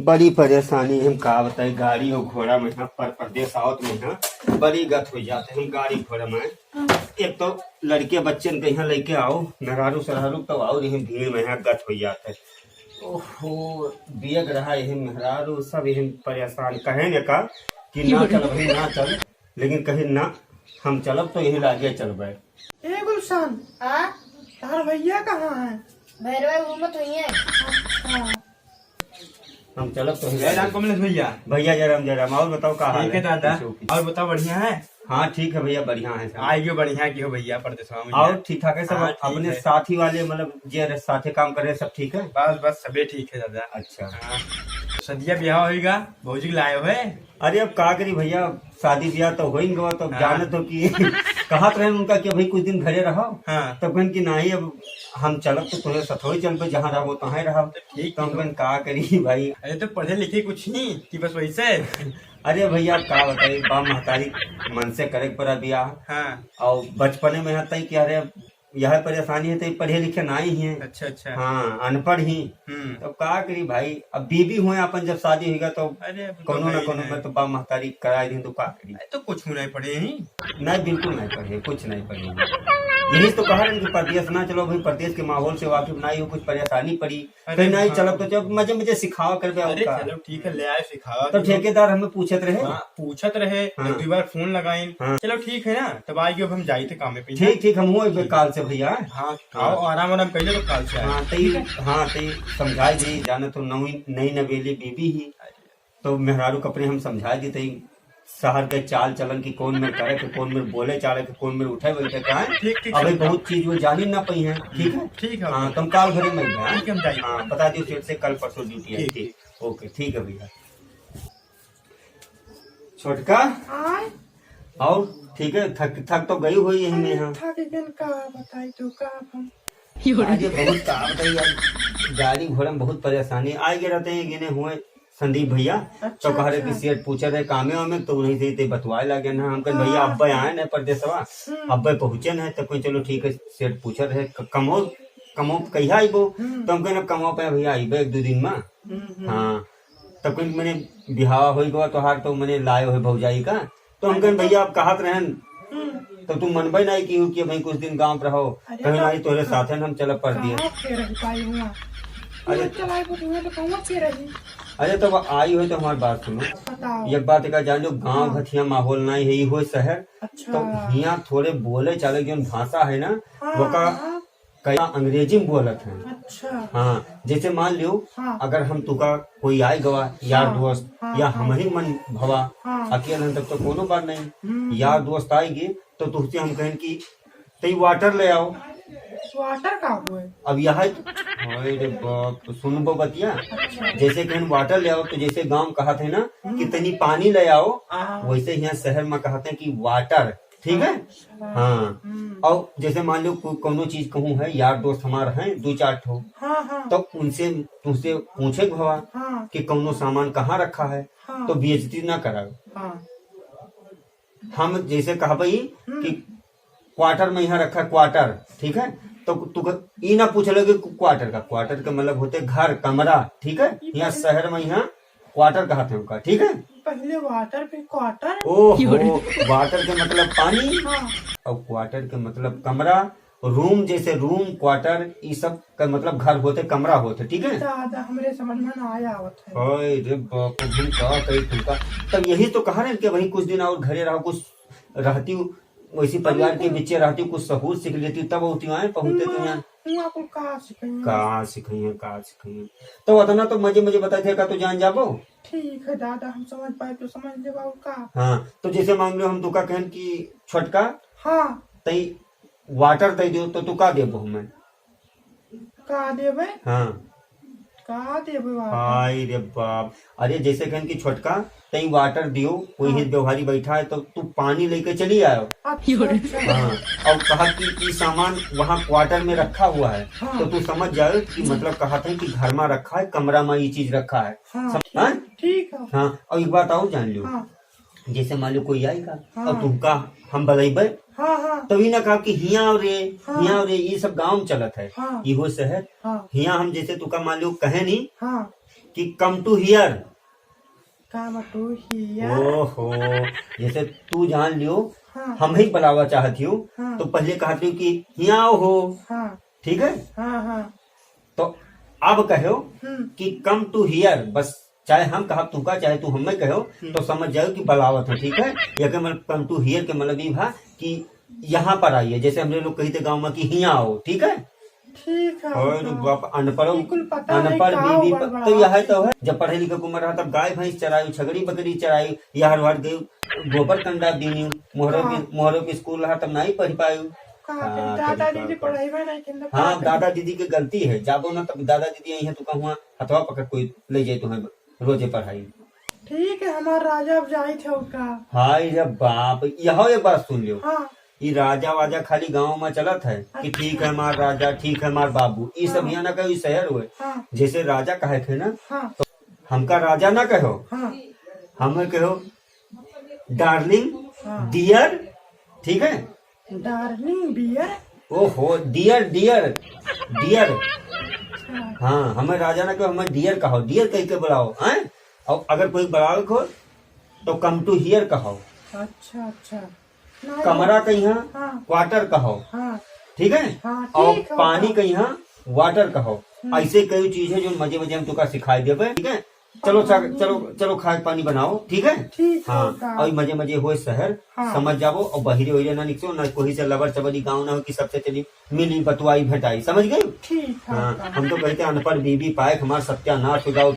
बड़ी परेशानी हम का बताई। गाड़ी और घोड़ा में पर परदेश आवत में बड़ी गत हो जाते हम गाड़ी घोड़ा में। एक तो लड़के बच्चे के यहाँ लेके आओ नरारू सरारू तो और यही भीड़ में गत हो जाते। ओहो बियग रहा यही मेहरारू सब यही परेशान कहे न का कि ना चल भाई ना चल, लेकिन कहीं ना हम चलब तो यही लागे चलबे। ए गुलशन तार भैया कहाँ है? भैरवा घूमत हुई है। अच्छा हम चलब तो जय राम कमलेश भैया। भैया जयराम जयराम। और बताओ कहा ठीक है दादा। और बताओ बढ़िया है? हाँ ठीक है भैया बढ़िया है सब। आइयो बढ़िया की हो भैया परदेशवा में। और ठीक ठाक है सब। हाँ, ठीक अपने है। साथी वाले मतलब जे साथे काम कर रहे सब ठीक है। बस बस सबे ठीक है दादा। अच्छा हाँ। सदिया ब्याह होगा भौजी के लाए हुए। अरे अब का करी भैया, शादी ब्याह तो हो ही गवा तो हाँ। जाने तो कि कहा रहे उनका कि भाई कुछ दिन घरे रहो। हाँ तब कहन की नहीं अब हम चलब तो तुम्हें सथोई चल पे जहाँ रहो तहाँ रहो। ठीक तो हम कहन का करी भाई। अरे तो पढ़े लिखे कुछ नहीं कि बस वैसे। अरे भैया का बताइए बा महतारी मन से करे पड़ा ब्याह। हाँ और बचपने में आता ही कि अरे यह परेशानी है तो पढ़े लिखे ना ही है। अच्छा अच्छा। हाँ अनपढ़ ही। तो का करी भाई, अब बीबी हुए अपन जब शादी होगा तो अरे अब तो कोनो न भाई कोनो है। में तो बा महतारी करा दी तो का करी। तो कुछ नहीं पढ़े ही। नहीं बिल्कुल नहीं पढ़े, कुछ नहीं पढ़े। यही तो कहा रहे कि परदेश ना चलो भाई, परदेश के माहौल से वाकिफ ना हो, कुछ परेशानी पड़ी अरे फिर नहीं हाँ। चलो तो जब मजे मजे सिखावा कर दे। अरे चलो ठीक है ले आए सिखावा। तो ठेकेदार हमें पूछत रहे। हाँ, पूछत रहे हाँ। एक दो बार फोन लगाई। हाँ। चलो ठीक है ना तब आइए अब हम जाए थे काम पे। ठीक ठीक हम हुए काल से भैया। हाँ आओ आराम आराम कर लो काल से आए। हाँ तई समझाई दी जाने तो नई नवेली बीबी ही तो मेहरारू कपड़े हम समझा दी तई शहर के चाल चलन की कौन में करे के कौन में बोले चाले के कौन में उठे बैठे का है। ठीक ठीक अभी समझाओ। बहुत चीज वो जानी ना पाई है। ठीक है ठीक है। हाँ तुम काल भरे में गया। ठीक है, हम जाएंगे। हाँ बता दियो सेठ से कल परसों ड्यूटी है। ठीक, ठीक ओके ठीक है भैया। छोटका आय और ठीक है थक तो गई हुई यही में। हाँ थक गन का बताई तो का हम आज ये बहुत काम बताइए यार, गाड़ी घोड़ा में बहुत परेशानी आ गए रहते हैं। गिने हुए संदीप भैया अच्छा, तो कह रहे अच्छा। कि सेठ पूछे रहे कामे वामे तो उन्हीं से ते बतवाए लगे ना। हम कहे भैया अब्बे आए ना परदेसवा, अब्बे पहुंचे ना तो कोई चलो ठीक है। सेठ पूछे रहे कमो कमो कहिया आईबो। तो हम कहे कमो पे भैया आईबे एक दो दिन में। हाँ तब कोई मैंने बिहावा हो गया तो हार तो मैंने लाए हुए भौजाई का। तो हम कहे भैया आप कहत रहन तो तुम मनबे नहीं कि भाई कुछ दिन गाँव रहो। अरे कहीं बाप नहीं तोरे साथ हम चल पड़ दिए। कहाँ के रही पाई हुआ? अरे- अरे चलाई बुढ़िया तो कहाँ के रही? अरे तो आई हो तो हमारी बात सुनो। बताओ। एक बात का जान लो गांव घथिया माहौल नहीं है, हो शहर अच्छा तो यहाँ थोड़े बोले चाले जो भाषा है ना हाँ, वो का हाँ, कई अंग्रेजी में बोलत है। अच्छा हाँ जैसे मान लियो हाँ। अगर हम तुका कोई आए गवा यार हाँ, दोस्त हाँ, या हाँ। हम ही मन भवा हाँ। अकेले हैं तब तो कोनो बात नहीं। यार दोस्त आएगी तो तुझसे हम कहें कि तई वाटर ले आओ। वाटर का हुए? अब यह अरे बाप सुनबो बतिया। जैसे कहें वाटर ले आओ तो जैसे गांव कहा थे ना कि तनी पानी ले आओ, वैसे यहाँ शहर में कहते हैं कि वाटर। ठीक है हाँ। और जैसे मान लो कोनो चीज कहूँ है यार दोस्त हमारे हैं दो चार ठो हाँ हाँ तो उनसे तुमसे पूछे भवा हाँ कि कोनो सामान कहाँ रखा है हाँ। तो बेइज्जती ना कराओ। हाँ हम जैसे कहा भाई कि क्वार्टर में यहाँ रखा क्वार्टर। ठीक है तो तू ये ना पूछ लोगे क्वार्टर का मतलब होते घर कमरा। ठीक है यहाँ शहर में यहाँ क्वार्टर कहते हैं उनका। ठीक है पहले वाटर पे क्वार्टर। ओहो वाटर के मतलब पानी हाँ और क्वार्टर के मतलब कमरा। रूम जैसे रूम क्वार्टर ये सब का मतलब घर होते कमरा होते। ठीक है दादा हमरे समझ में ना आया आवत है। ओए रे बाप रे का कही तुमका। तब यही तो कहा रहे कि भाई कुछ दिन और घरे रहो, कुछ रहती वैसी परिवार के बीच रहती कुछ सहूर सीख लेती तब होती आए पहुंचते तो यहाँ हुआ को कहा सिखाई? का सिखाइए तो अतना तो मजे मजे बताए थे का तो जान जाबो। ठीक है दादा हम समझ पाए तो समझ ले बाबू का। हाँ तो जैसे मान लो हम तुका कहन की छोटका हाँ तई वाटर दे दो तो तू का देबो हमें। का देवे? हाँ का देवे बाबा? हाय रे बाप। अरे जैसे कहन की छोटका तई वाटर दियो कोई हित व्यवहारी बैठा है तो तू पानी लेके चली आयो। अच्छा अच्छा हाँ और कहा कि ये सामान वहाँ क्वार्टर में रखा हुआ है। हाँ। तो तू समझ जाओ कि मतलब कहा था कि घर में रखा है कमरा में ये चीज रखा है। हाँ हाँ? ठीक है। हाँ और एक बात और जान लो हाँ जैसे मान लो कोई आएगा हाँ। और तुमका हम बलेबे हाँ हाँ तभी ना कहा कि हिया रे हाँ। हिया रे ये सब गाँव में चलत है। हाँ। ये हो शहर हाँ हिया हम जैसे तुका मान लो कहे नहीं हाँ कि कम टू हियर। काम टू हियर। ओहो, जैसे तू जान लियो हाँ हम ही बुलावा चाहती हूँ हाँ तो पहले कहती हूँ कि यहाँ हो, हाँ ठीक है। हाँ हाँ तो अब कहो हम्म कि कम टू हियर, बस चाहे हम कहा तू का चाहे तू हमें कहो तो समझ जाओ कि बलावत है, ठीक है। या के मतलब कम टू हियर के मतलब ये भा कि यहाँ पर आइए, जैसे हमने लोग कही थे गाँव में कि यहाँ आओ, ठीक है। ठीक है। और हाँ। बाप अनपढ़ बिल्कुल पता नहीं अनपढ़ का बीवी ऊपर बड़ा तो यह तो है। जब पढ़े लिखे उम्र रहा तब गाय भैंस चराई, छगड़ी बकरी चराई, यार वार गई, गोबर कंडा दीनी, मोहरों के स्कूल रहा तब नहीं पढ़ पायु। कहा हाँ, दादा तभी दीदी पढ़- पढ़ाई में नहीं किन हाँ, दादा दीदी की गलती है, जाबो ना तब दादा दीदी आई है तो कहूँ हथवा पकड़ कोई ले जाए तुम्हें रोजे पढ़ाई। ठीक है। हमारा राजा अब जाई थे उसका। हाय रे बाप, यह एक बात सुन लियो, हाँ ये राजा वाजा खाली गांव में चलत है कि ठीक है हमार राजा, ठीक है हमार बाबू, ये सब यहाँ ना कहो, शहर हुए। हाँ जैसे राजा कहे थे ना, हाँ हमका राजा ना कहो, हाँ हमें कहो डार्लिंग, हाँ। डियर, ठीक है। Darling beer. ओहो, डियर डियर डियर, अच्छा हाँ हमें राजा ना कहो, हमें डियर कहो, डियर कह के बुलाओ हैं। और अगर कोई बुलाओ को तो कम टू हियर कहो, अच्छा अच्छा। नहीं, कमरा का यहाँ हाँ क्वार्टर कहो, हाँ ठीक है। हाँ और ठीक है। पानी का यहाँ वाटर कहो। ऐसे कई चीज है जो मजे मजे हम तुका सिखाई देवे, ठीक है। चलो चलो चलो खाए पानी बनाओ, ठीक है। ठीक है। हाँ, और मजे मजे हो शहर हाँ। समझ जाओ, और बहिरे वहिरे ना निकलो ना, कोई से लबर चबरी गाँव ना हो कि सबसे चली मिली बतवाई भेटाई, समझ गई। ठीक है। हाँ, हम तो कहते हैं अनपढ़ बीबी पाए हमारा सत्यानाश हो जाओ,